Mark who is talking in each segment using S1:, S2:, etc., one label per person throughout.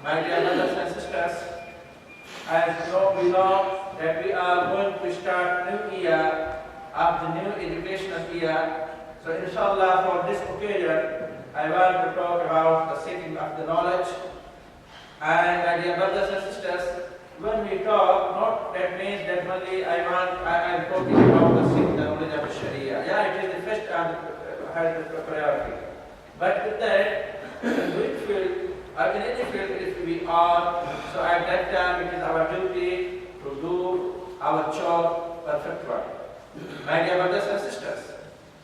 S1: My dear brothers and sisters, as we know that we are going to start new year of the new educational year. So inshallah for this occasion, I want to talk about the seeking of the knowledge. And my dear brothers and sisters, when we talk, not that means that only I am talking about the seeking the knowledge of the Sharia. Yeah, it is the first and the priority. But with that, which field, or in any field, if we are, so at that time it is our duty to do our job perfectly. My dear brothers and sisters,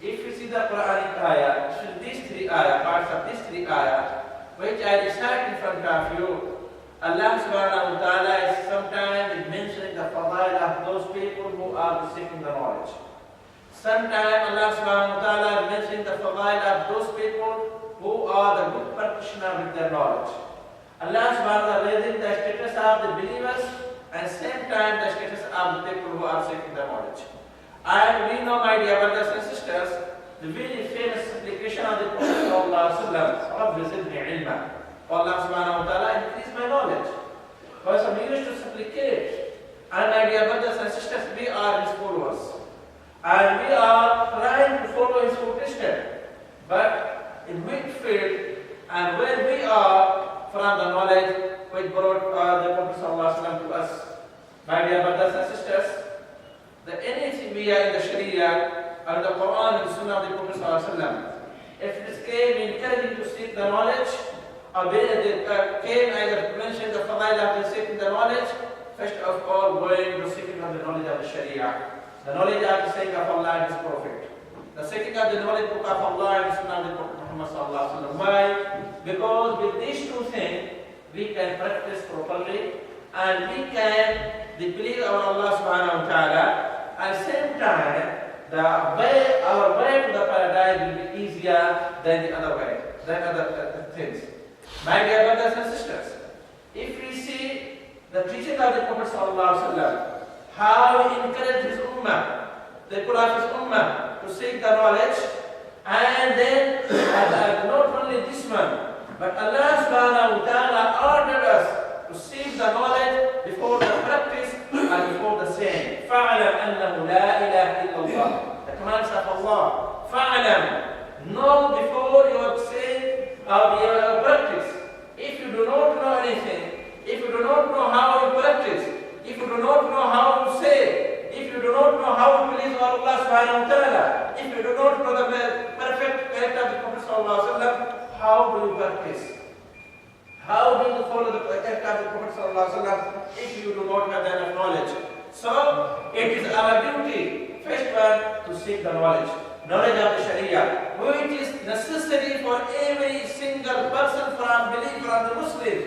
S1: if you see the Quranic ayah, these three ayah, parts of these three ayah, which I recite in front of you, Allah subhanahu wa ta'ala is sometimes mentioning the fadail of those people who are seeking the knowledge. Sometimes Allah subhanahu wa ta'ala is mentioning the fadail of those people who are the good practitioner with their knowledge. Allah subhanahu wa ta'ala raising the status of the believers and same time the status of the people who are seeking the knowledge. And we know, my dear brothers and sisters, the very famous supplication of the Prophet Rabbi zidni ilma. Allah subhanahu wa ta'ala increase my knowledge. Because we used to supplicate. And my dear brothers and sisters, we are his followers. And we are trying to follow his footsteps. But in which field and where we are from the knowledge which brought the Prophet ﷺ to us. My dear brothers and sisters, the anything we are in the Sharia and the Quran and Sunnah of the Prophet ﷺ, if this came encouraging to seek the knowledge, or came either to mention the fadail of seeking the knowledge, first of all going to seeking of the knowledge of the Sharia, the knowledge of the saying of Allah and His Prophet. The seeking of the knowledge book of Allah and Sunnah of the Prophet Muhammad sallallahu alaihi wasallam. Why? Because with these two things, we can practice properly and we can believe our Allah subhanahu wa ta'ala. At the same time, our way to the paradise will be easier than the other way, than other things. My dear brothers and sisters, if we see the teaching of the Prophet sallallahu alaihi wasallam, how he encouraged his ummah, the people of his ummah, to seek the knowledge, and then not only this one, but Allah subhanahu wa ta'ala ordered us to seek the knowledge before the practice and before the saying. فَعْلَمْ أَنَّهُ لَا إِلَهَ إِلَّا اللَّهِ. The commands of Allah. فَعْلَمْ. Know before you say your practice. If you do not know anything, if you do not know how you practice, if you do not know how to say, if you do not know how to please Allah subhanahu wa ta'ala, if you do not know the perfect character of the Prophet sallallahu alaihi wasallam, how do you practice? How do you follow the character of the Prophet sallallahu alaihi wasallam if you do not have enough knowledge? So it is our duty, first one, to seek the knowledge of the Sharia, which is necessary for every single person from belief from the Muslim.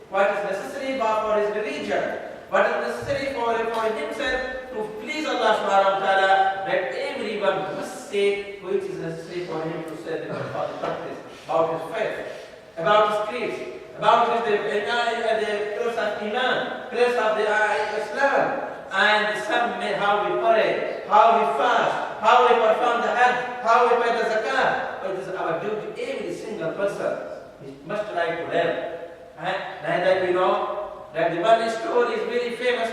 S1: What is necessary for his religion, what is necessary for himself to please Allah subhanahu wa ta'ala, that everyone must say which is necessary for him to say the practice about his faith, about his creed, about his pillars of Iman, pillars of the Islam, and some how we pray, how we fast, how we perform the Hajj, how we pay the Zakah. It is our duty, every single person must try to learn. And that we know that the one story is very famous.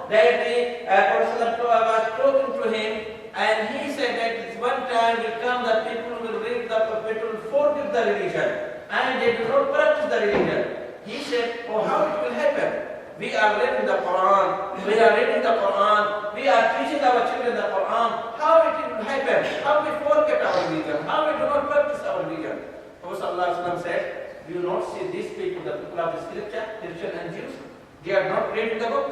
S1: That the Prophet was talking to him, and he said that one time will come that people will read people will forget the religion and they do not practice the religion. He said, oh, how it will happen? We are reading the Quran, we are reading the Quran, we are teaching our children the Quran. How it will happen? How we forget our religion? How we do not practice our religion? Prophet ﷺ said, do you not see these people, the people of the scripture, Christians and Jews? They are not reading the book.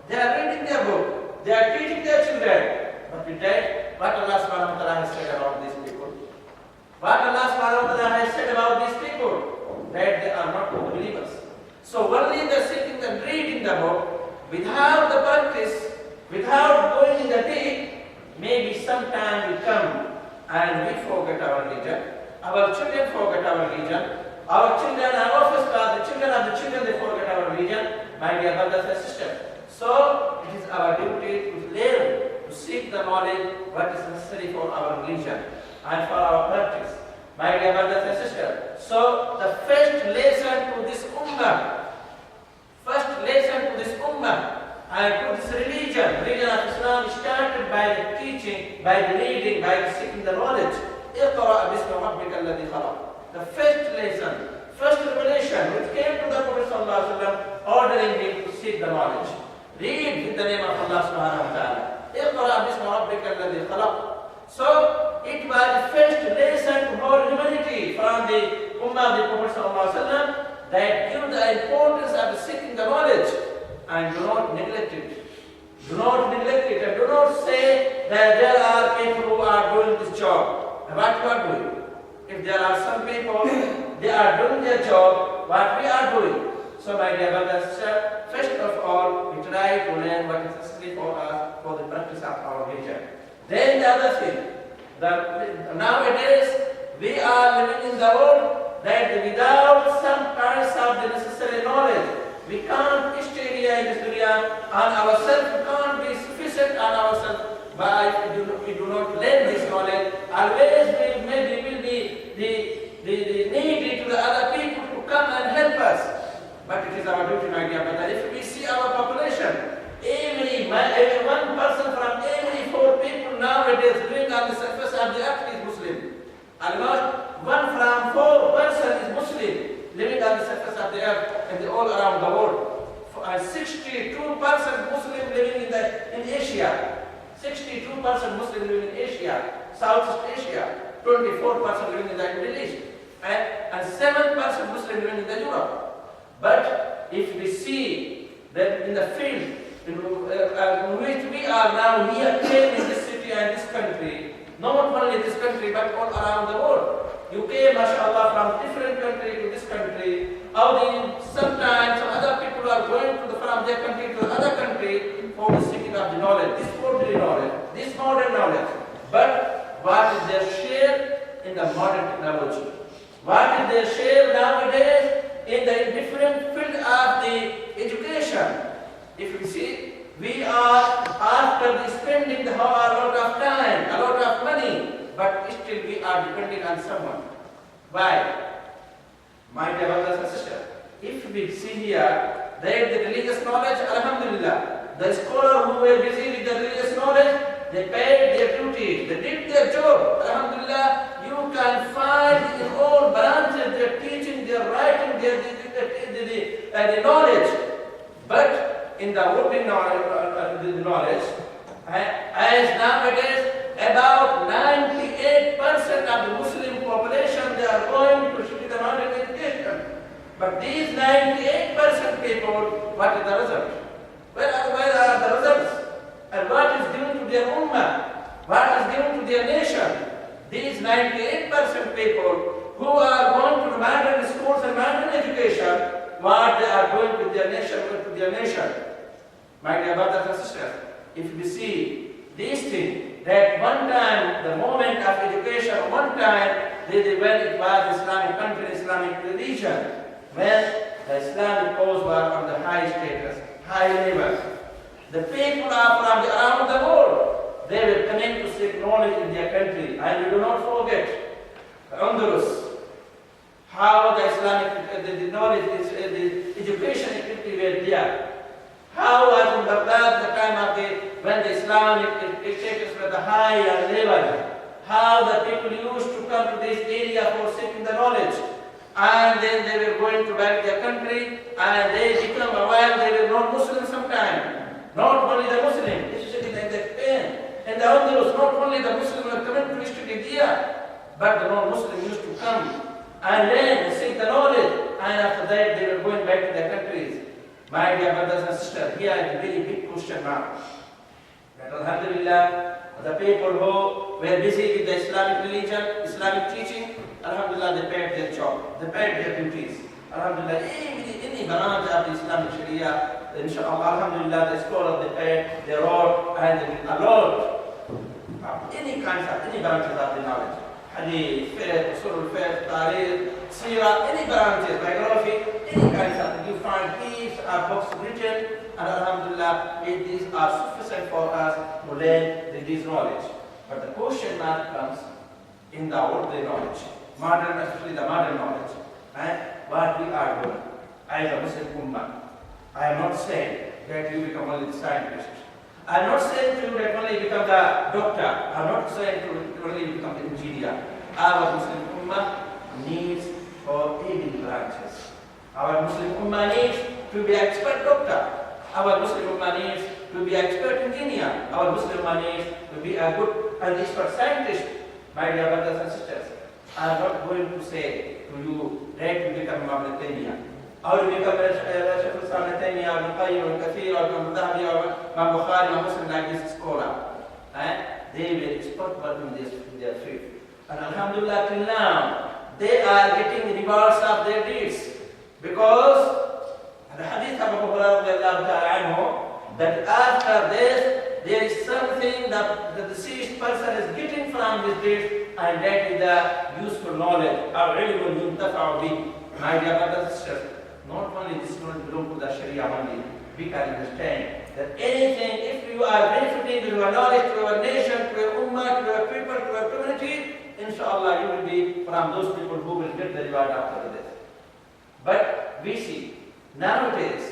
S1: They are reading their book. They are teaching their children. But with that, what Allah subhanahu wa ta'ala has said about these people? What Allah subhanahu wa ta'ala has said about these people? That they are not believers. So only the seeking and reading the book, without the practice, without going in the deed, maybe sometime will come and we forget our religion. Our children forget our religion. Our children are often the children of the children, they forget our religion. My dear brothers and sisters. So it is our duty to learn, to seek the knowledge, what is necessary for our religion and for our practice. My dear brothers and sisters, so the first lesson to this ummah and to this religion of Islam started by the teaching, by the reading, by the seeking the knowledge. اقرأ باسم ربك الذي خلق. The first lesson, first revelation which came to the Prophet ﷺ, ordering him to seek the knowledge. Read with the name of Allah subhanahu wa ta'ala. اقرأ باسم ربك الذي خلق. So it was the first lesson to whole humanity from the Ummah of the Prophet ﷺ, that give the importance of seeking the knowledge and do not neglect it. Do not neglect it and do not say that there are people who are doing this job. What we are doing? If there are some people, they are doing their job, what we are doing. So my dear brothers and sisters, first of all, we try to learn what is necessary for us for the practice of our religion. Then the other thing, that nowadays we are living in the world that without some kinds of the necessary knowledge, we can't stay here in this dunya on ourselves, we can't be sufficient on ourselves. But if we do not learn this knowledge, always we will be the needy to the other people to come and help us. But it is our duty, my dear brother. If we see our population, every one person from every 4 people nowadays living on the surface of the earth is Muslim. Almost 1 from 4 person is Muslim living on the surface of the earth and all around the world. 62% Muslim living in Asia. 62% Muslim living in Asia, Southeast Asia. 24% living in the Middle East. And 7% Muslim living in the Europe. But if we see that in the field in which we are now here in this city and this country, not only this country but all around the world. You came, mashallah, from different country to this country. Sometimes some other people are going from their country to another country for the seeking of the knowledge, this worldly knowledge, this modern knowledge. But what is their share in the modern technology? What is their share nowadays in the different field of the education? If we see, we are after spending a lot of time, a lot of money, but still we are depending on someone. Why? My dear brothers and sisters, if we see here that the religious knowledge, alhamdulillah, the scholars who were busy with the religious knowledge, they paid their duty, they did their job, alhamdulillah. You can find in all branches their teaching, their writing, their knowledge. But in the worldly knowledge, as nowadays, about 98% of the Muslim population, they are going to study the modern education. But these 98% people, what is the result? Where are the results? And what is given to their ummah? What is given to their nation? These 98% people who are going to the modern schools and modern education, what they are doing with their nation, My dear brothers and sisters, if we see these things, that one time, the moment of education, one time, when it was Islamic country, Islamic religion, when the Islamic cause was on the high status, high level, the people are from around the world, they will come in to seek knowledge in their country. And we do not forget Andalus, how the Islamic the knowledge, the education activity were there. How was in Baghdad the time of when the Islamic status was the higher level? How the people used to come to this area for seeking the knowledge. And then they were going to back their country and they become aware they were not Muslim sometime. Not only the Muslim, especially in the Spain. And the Andalus, not only the Muslim were coming to study there, but the non-Muslim used to come and learn and seek the knowledge. And after that they were going back to their countries. My dear brothers and sisters, here is a very big question mark. That alhamdulillah, the people who were busy with the Islamic religion, Islamic teaching, alhamdulillah, they paid their job, they paid their duties. Alhamdulillah, any branch of the Islamic Sharia, inshallah, alhamdulillah, the scholars, they paid, they wrote, and they did a lot of any kinds of, any branches of the knowledge. Hadith, fiqh, usul al-fiqh, tarikh, seerah, any branches, biography, any kinds of, you find these are books written, and alhamdulillah, these are sufficient for us to learn this knowledge. But the question mark comes in the worldly knowledge. modern, especially the modern knowledge, and what we are doing as a Muslim Ummah. I am not saying that you become only the scientist. I am not saying to you that only become the doctor. I am not saying to only become the engineer. Our Muslim Ummah needs for 18 branches. Our Muslim Ummah needs to be expert doctor. Our Muslim Ummah needs to be expert engineer. Our Muslim Ummah needs to be a good and expert scientist. My dear brothers and sisters, I am not going to say to you that you become Ibn Taymiyyah, or you become Shaykh al-Islam Ibn Taymiyyah, Ibn Qayyim, Ibn Kathir, or Ibn Dhabi, or Imam Bukhari, Imam Muslim, like this scholar. And they will expert work in their field. And alhamdulillah, till now, they are getting rewards of their deeds. Because the hadith of Abu Hurairah that after this, there is something that the deceased person is getting from his deeds, and that is the useful knowledge. My dear brothers and sisters, not only this knowledge belongs to the Sharia only, we can understand that anything, if you are benefiting with your knowledge to your nation, to your ummah, to your people, to your community, inshallah you will be from those people who will get the reward after death. But we see nowadays,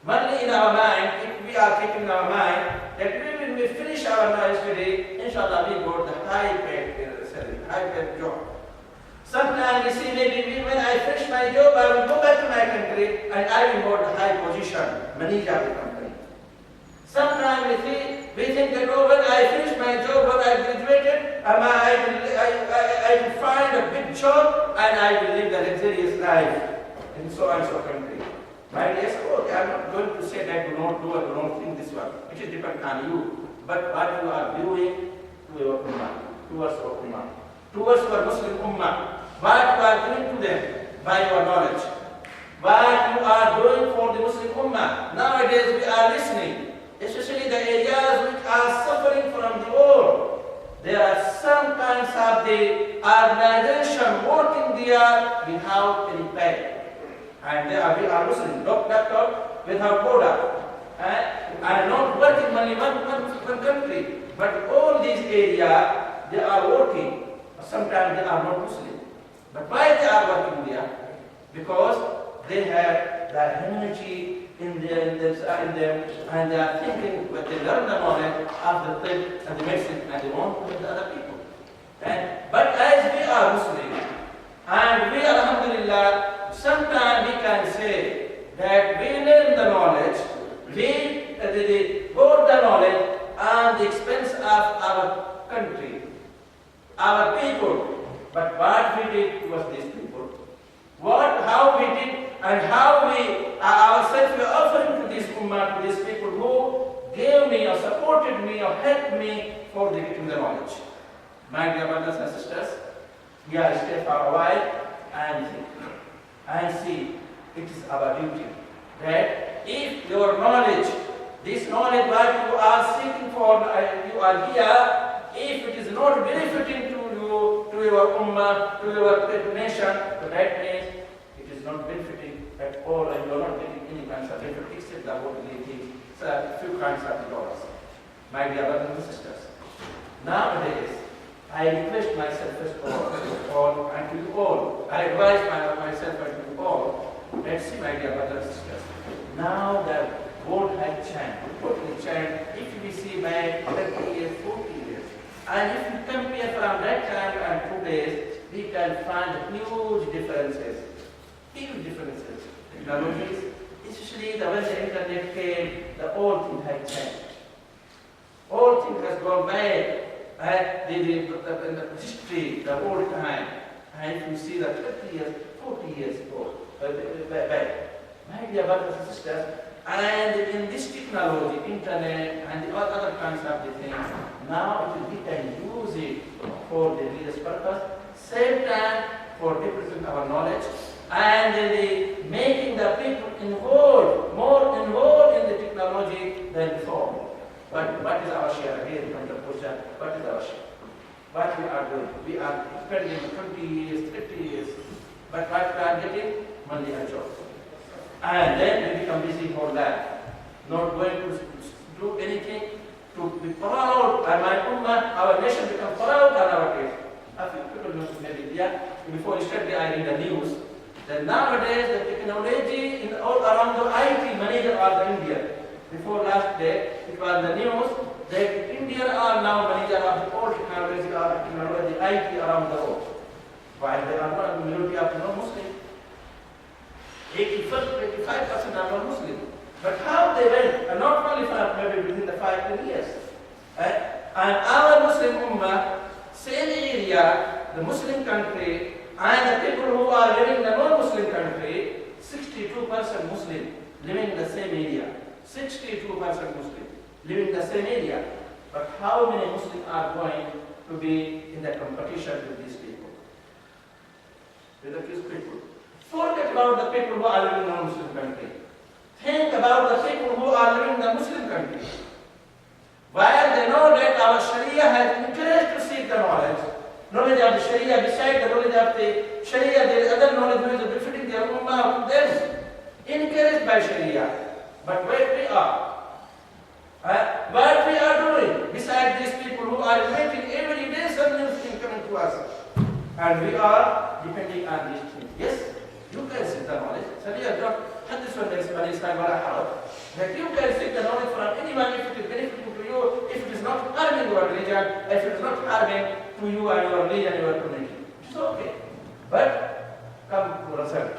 S1: only in our mind, if we are keeping in our mind that when we finish our knowledge today, inshallah we got the high-paid salary, high-paid job. Sometimes we see maybe when I finish my job, I will go back to my country and I will got the high position, manager of the company. Sometimes we think that when I finish my job, when I graduated, I will find a big job and I will live the luxurious life in so and so country. My dear, I am not going to say that do not do or do not think this one. It is dependent on you. But what you are doing to your ummah, towards your ummah, towards your Muslim ummah, what you are doing to them by your knowledge, what you are doing for the Muslim ummah. Nowadays we are listening, especially the areas which are suffering from the war. There are some kinds of the organization working there without any pay. And we are Muslim, doctor without quota, and not working only one country, but all these areas they are working. Sometimes they are not Muslim, but why they are working there? Because they have the humanity in them, and they are thinking that they learn the knowledge of the thing and the medicine, and they want to help the other people. But as we are Muslim, and we alhamdulillah, sometimes we can say that we learn the knowledge, we got the knowledge at the expense of our country, our people. But what we did was these people. How we did and how we ourselves were offering to this ummah, to these people who gave me or supported me or helped me for getting the knowledge. My dear brothers and sisters, we are stay for a while and think. And see, it is our duty that if your knowledge, this knowledge what you are seeking for, you are here, if it is not benefiting to you, to your ummah, to your nation, so that means it is not benefiting at all, and you are not getting any kinds of benefit except the worldly things, so a few kinds of dollars. My dear brothers and sisters, nowadays, I request myself first of all, and to you all, I advise myself and to you all, let's see, my dear brothers and sisters, now the world has changed, if we see back 30 years, 40 years, and if we compare from that time and today, we can find huge differences, technologies, especially when the internet came, the whole thing has changed. All things has gone back. The history, the old time, and if you see the 30 years, 40 years ago, back, my dear brothers and sisters, and in this technology, internet, and the other kinds of the things, now we can use it for the religious purpose, same time for developing our knowledge, and making the people more involved in the technology than before. But what is our share? Here comes the question, what is our share? What we are doing? We are spending 20 years, 30 years, but what we are getting? Only a job. And then we become busy for that, not going to do anything to be proud, and my ummah, our nation become proud on our case. A few people maybe media. Before yesterday I read the news that nowadays the technology in all around the IT manager are the Indian. Before last day it was the news that Indian are now manager of the all technology IT around the world. While there are not a majority of non-Muslim. 85% are non-Muslim. But how they went, and not only for maybe within the 5-10 years. And our Muslim Ummah, same area, the Muslim country, and the people who are living in the non-Muslim country, 62% Muslim living in the same area. 62% Muslim living in the same area. But how many Muslims are going to be in the competition with these people? With these people. Forget about the people who are living in the non-Muslim country. Think about the people who are living in the Muslim country. While they know that our Sharia has interest to seek the knowledge of the Sharia, beside the knowledge of the Sharia, there is other knowledge which is befitting their Ummah, them, encouraged by Sharia. But where we are, what we are doing, beside these people who are making every day some new thing coming to us, and we are depending on these things. Yes, you can seek the knowledge. Sharia don't have this one that you can seek the knowledge from anyone if it is benefiting to you, if it is not harming your religion, if it is not harming to you and your religion and your community. It's okay. But come to result.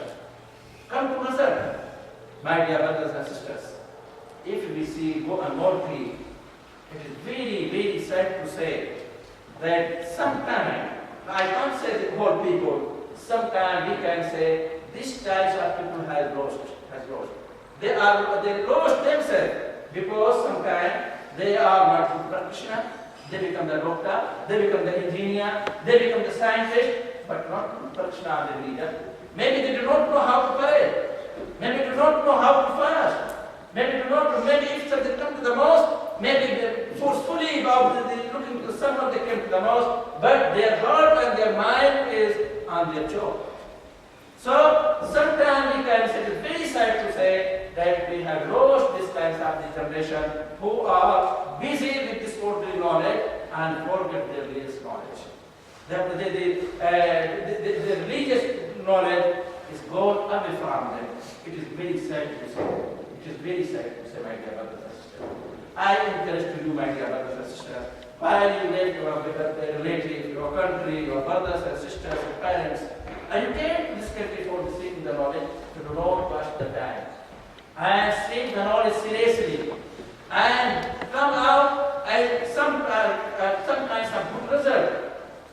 S1: Come to result. My dear brothers and sisters, if we see go and more clean, it is very, very sad to say that sometimes, I can't say the whole people, sometimes we can say these types of people has lost. They lost themselves because sometimes they are not good practitioner, they become the doctor, they become the engineer, they become the scientist, but not good practitioner of the religion. Maybe they do not know how to pray, maybe they do not know how to fast, maybe if they come to the mosque, maybe they forcefully about looking to someone they came to the mosque, but their heart and their mind is on their job. So sometimes we can say it's very sad to say that we have lost this kinds of the generation who are busy with this worldly knowledge and forget their religious knowledge. The religious knowledge is gone away from them. It is very sad to say. It is very sad to say, my dear brothers and sisters. I encourage to you, my dear brothers and sisters, while you live your relatives, your country, your brothers and sisters, your parents, and you came to this country for seeking the knowledge, to do not waste the time. And seek the knowledge seriously. And come out and sometimes some good result.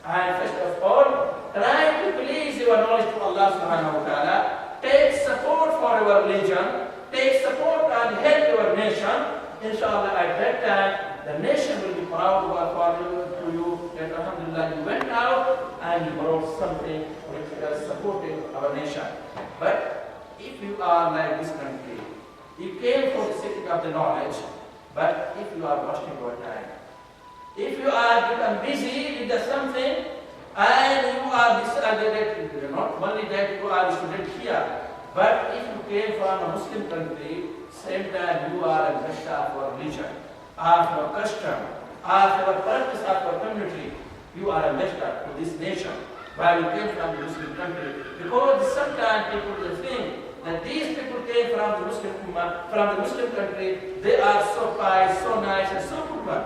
S1: And first of all, try to please your knowledge to Allah subhanahu wa ta'ala. Take support for your religion. Take support and help your nation. Inshallah, at that time, the nation will be proud to you that alhamdulillah you went out and you brought something which is supporting our nation. But if you are like this country, you came for the sake of the knowledge, but if you are wasting your time, if you are become busy with the something and you are decided, not only that you are a student here, but if you came from a Muslim country, same time you are a guest of our religion, of our custom, of our practice, of our community. You are a guest to this nation while you came from the Muslim country. Because sometimes people will think that these people came from the Muslim Ummah, from the Muslim country, they are so pious, so nice, and so good.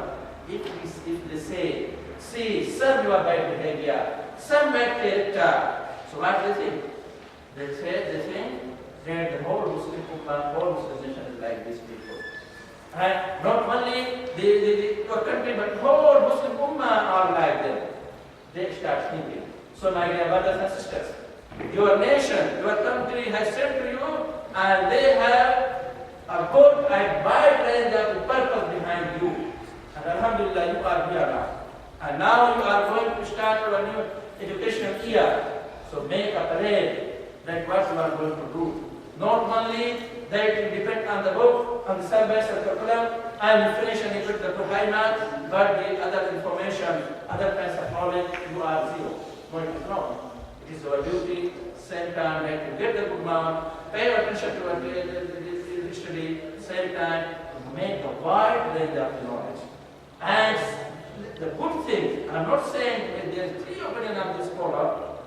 S1: If they say, see, some your bad behavior, some bad character, so what do they think? They think that the whole Muslim Ummah, whole Muslim nation is like these people. And not only your country, but whole Muslim Ummah are like them. They start thinking. So my dear brothers and sisters, your nation, your country has sent to you, and they have a good and wide range of purpose behind you. And alhamdulillah, you are here now. And now you are going to start your new educational year. So make a parade that what you are going to do. Not only that you depend on the book, on the syllabus and curriculum, and you finish and you put the high marks, but the other information, other kinds of knowledge, you are zero. No, it is not. It is your duty, same time that you get the good mark, pay attention to the study, same time to make a wide range of knowledge. And the good thing, I'm not saying that there is three opinions of this scholar,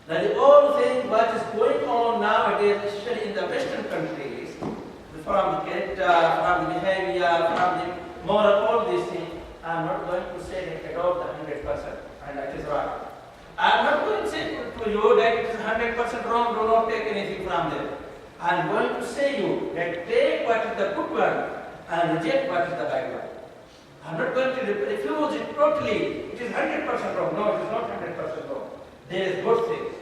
S1: That the whole thing what is going on nowadays, especially in the Western countries, from the character, from the behavior, from the moral, all these things, I am not going to say that adopt the 100%, and that is right. I am not going to say to you that it is 100% wrong, do not take anything from them. I am going to say you that take what is the good one and reject what is the bad one. I am not going to refuse it totally. It is 100% wrong. No, it is not 100% wrong. There is good things.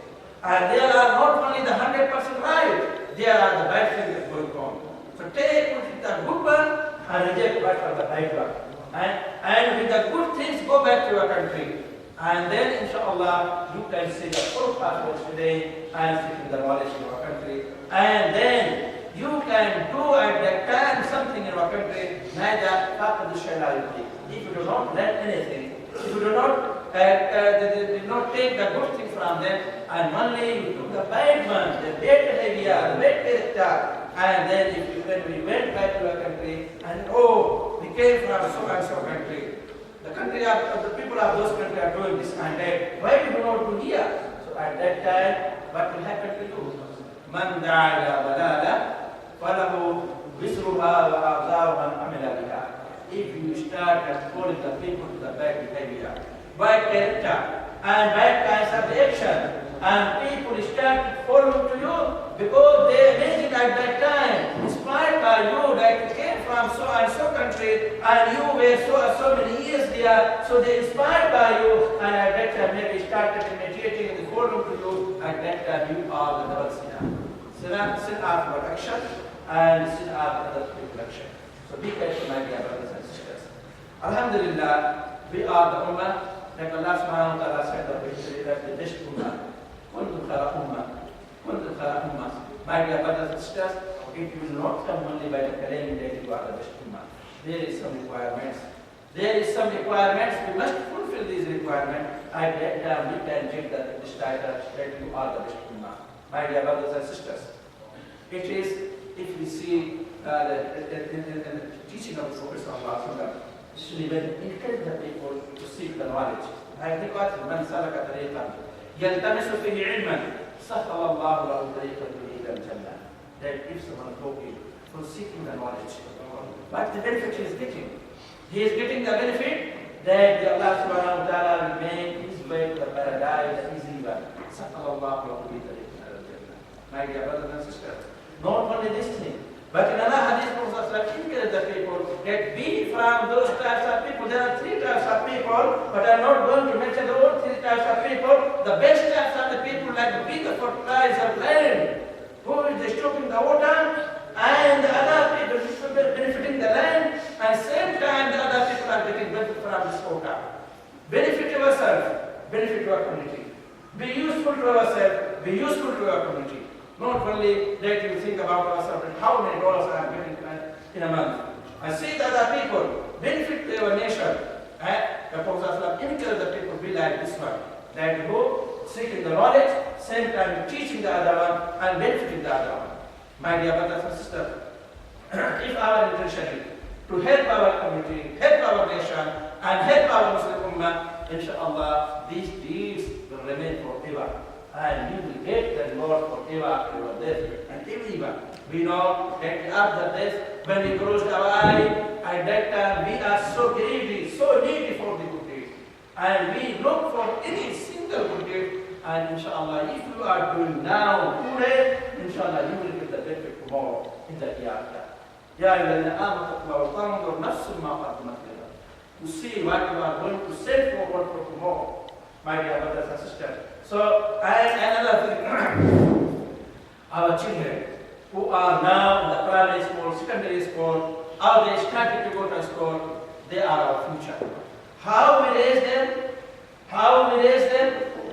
S1: And there are not only the 100% right, there are the bad things that going on. So take what is the good one and reject what is the bad one. And with the good things, go back to your country. And then, inshallah, you can see the full passports today and seek the knowledge in your country. And then you can do at that time something in your country, neither faqad shalayuti. If you do not learn anything, if you do not take the good thing from them, and only you took the bad one, the bad behavior, the bad character, and then when we went back to our country, and we came from so and so country, the country of the people of those countries are doing this and that, why do you not do here? So at that time, what will happen to you? Man da'ala balala, falahu wisruha wa awzaru man amila biha. If you start calling the people to the bad behavior, bad character, and bad kinds of action, and people start following to you because they imagine at that time, inspired by you, that you came from so and so country, and you were so many years there, so they inspired by you, and at that time maybe started imitating and following to you. At that time you are the double sinner. Sin after action and sin after the reflection. So be careful, my dear brothers and sisters. Alhamdulillah, we are the ummah that Allah subhanahu wa ta'ala said that the best ummah. My dear brothers and sisters, it will not come only by the claim that you are the best ummah. There is some requirements. There is some requirements. We must fulfill these requirements. At that time, we can take this title that you are the best ummah. My dear brothers and sisters, it is, if we see in the teaching of the Prophet sallallahu alaihi wasallam, actually when encourage the people to seek the knowledge. I think what man salaka tariqan يلتمس فيه علما سهل الله له طريقا إلى الجنة. That if someone is looking for seeking the knowledge, what the benefit he is getting? He is getting the benefit that Allah subhanahu wa ta'ala will make his way to the paradise easy one. سهل الله له طريقا إلى الجنة. My dear brothers and sisters, not only this thing, but in another hadith, Prophet encouraged the people that be from those types of people. There are three types of people, but I am not going to mention the all three types of people. The best types of the people like be the fertilizer land, who is disturbing the water, and the other people benefiting the land, and same time the other people are getting benefit from this water. Benefit yourself, benefit your community. Be useful to yourself, be useful to your community. Not only that you think about yourself and how many dollars I am getting in a month. And see the other people, benefit to your nation. The Prophet encouraged the people be like this one. That who seeking the knowledge, same time teaching the other one and benefiting the other one. My dear brothers and sisters, if our intention is to help our community, help our nation, and help our Muslim Ummah, inshallah, these deeds will remain forever. And you will get the reward forever after your death. And everyone, we know that after death, when we close our eye, at that time we are so greedy, so needy for the good deeds. And we look for any single good deed. And inshallah, if you are doing now, today, inshallah, you will get the benefit tomorrow in the hereafter. Ya ayyuhalladhina amanu tanzur nafsun ma qaddamat lighad. To see what you are going to send forward for tomorrow, my dear brothers and sisters. So, and another thing, our children who are now in the primary school, secondary school, or they started to go to school, they are our future. How we raise them,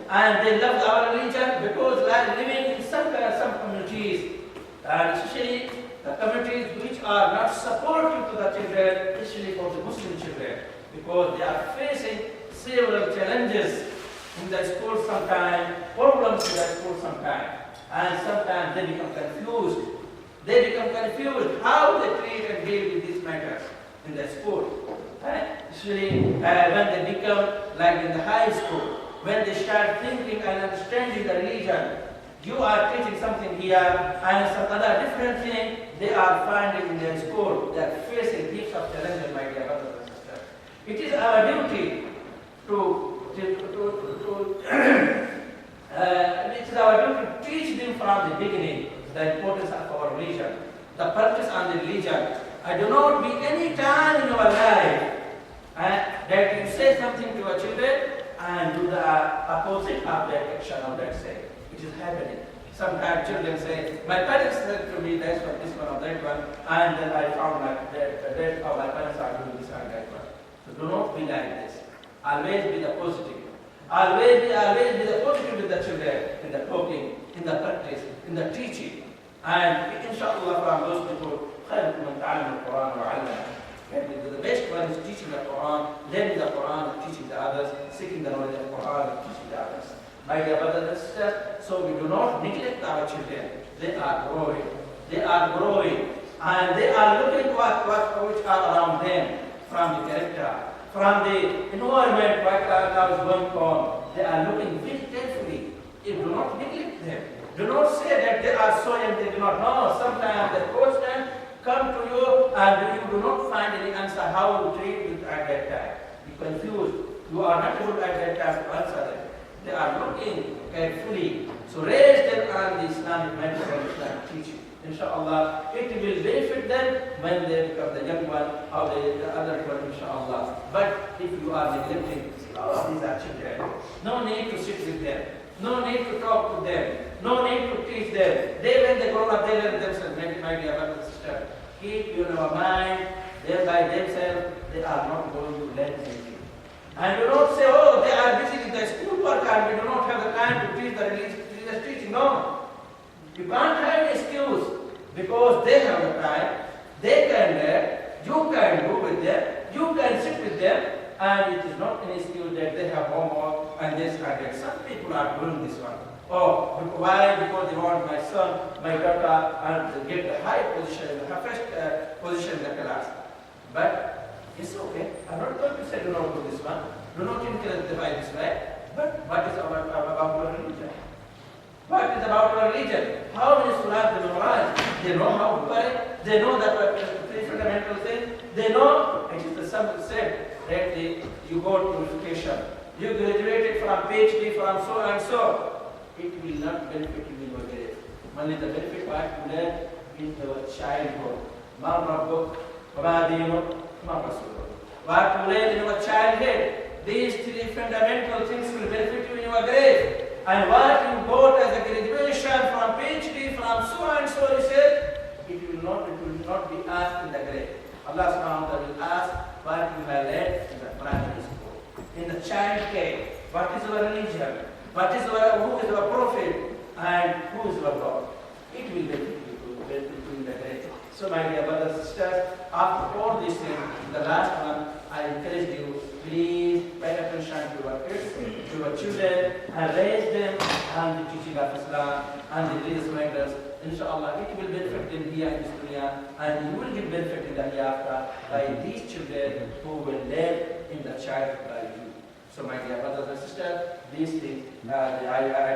S1: and they love our religion because they are living in some communities, and especially the communities which are not supportive to the children, especially for the Muslim children, because they are facing several challenges in the school sometimes, problems in the school sometimes, and sometimes they become confused. They become confused how they treat and deal with these matters in the school. Especially when they become like in the high school. when they start thinking and understanding the religion. You are teaching something here and some other different thing they are finding in their school. They are facing heaps of challenges, my dear brothers and sisters. It is our duty it is our duty to teach them from the beginning the importance of our religion, the purpose of the religion. I do not be any time in your life that you say something to your children and do the opposite of that action of that saying. It is happening. Sometimes children say, my parents said to me this one or that one, and then I found that my parents are doing this and that one. So do not be like this. Always be the positive. Always be the positive with the children, in the talking, in the practice, in the teaching. And inshallah from those people, خيركم من تعلم القرآن وعلمه. The best one is teaching the Quran, learning the Quran, teaching the others, seeking the knowledge of the Quran, and teaching the others. My dear brothers and sisters, so we do not neglect our children. They are growing. They are growing. And they are looking at which are around them, from the character, from the environment, what is going on. They are looking very carefully. You do not neglect them. Do not say that they are so young, they do not know. Sometimes the question come to you and you do not find any answer how to treat it at that time. Be confused. You are not able at that time to answer them. They are looking carefully. So raise them on the Islamic method and Islamic teaching. Inshallah, it will benefit them when they become the young one or the other one, inshallah. But if you are neglecting, these are children. No need to sit with them. No need to talk to them. No need to teach them. They, when they grow up, they learn themselves. My dear brother and sister, keep your mind. They by themselves, they are not going to learn anything. And do not say, oh, they are busy with the schoolwork and we do not have the time to teach the religious teaching. No. You can't have an excuse because they have the time. They can learn. You can go with them. You can sit with them. And it is not an excuse that they have homework and this and that. Some people are doing this one. Oh, why? Because they want my son, my daughter, and to get a high position, a first position in the class. But it's okay. I'm not going to say do not do this one. Do not encourage them by this way. But what is about our religion? What is about our religion? How many surahs they memorize? They know how to pray. They know that three fundamental things. They know. It is the simple said that you go to education. You graduated from PhD from so and so. It will not benefit you in your grade. Only the benefit what you learn in your childhood. Ma Rabbuk, Ma Dinuk, Ma Rasuluk. What you learn in your childhood, these three fundamental things will benefit you in your grade. And what you got as a graduation from PhD from so and so, he said, it will not be asked in the grade. Allah subhanahu wa ta'ala will ask what you have learned in the primary school. In the child care, what is your religion? Who is our prophet and who is our God? It will benefit you in the grade. So my dear brothers and sisters, after all these things, the last one, I encourage you, please pay attention to your kids, to your children, and raise them on the teaching of Islam and the religious matters. Inshallah, it will benefit them here in this dunya, and you will give benefit in the hereafter by these children who will live in the child by you. So my dear brothers and sisters, these things, I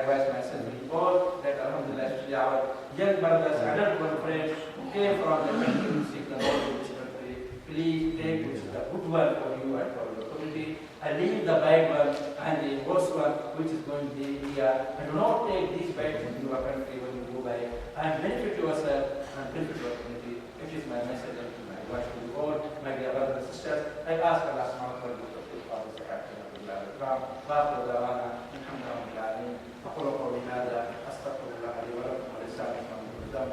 S1: advise myself before that Alhamdulillah, especially our young brothers and other friends who came from the country to seek the Lord in this country, please take the good one for you and for your community, and leave the bad one and the worst one which is going to be here, and do not take these bad things in your country when you go back, and benefit yourself and benefit your community. It is my message to my wife to the Lord, my dear brothers and sisters. I ask Allah subhanahu wa ta'ala to وآخر دعوانا الحمد لله رب العالمين أقول قولي هذا أستغفر الله لي ولكم ولسائر المسلمين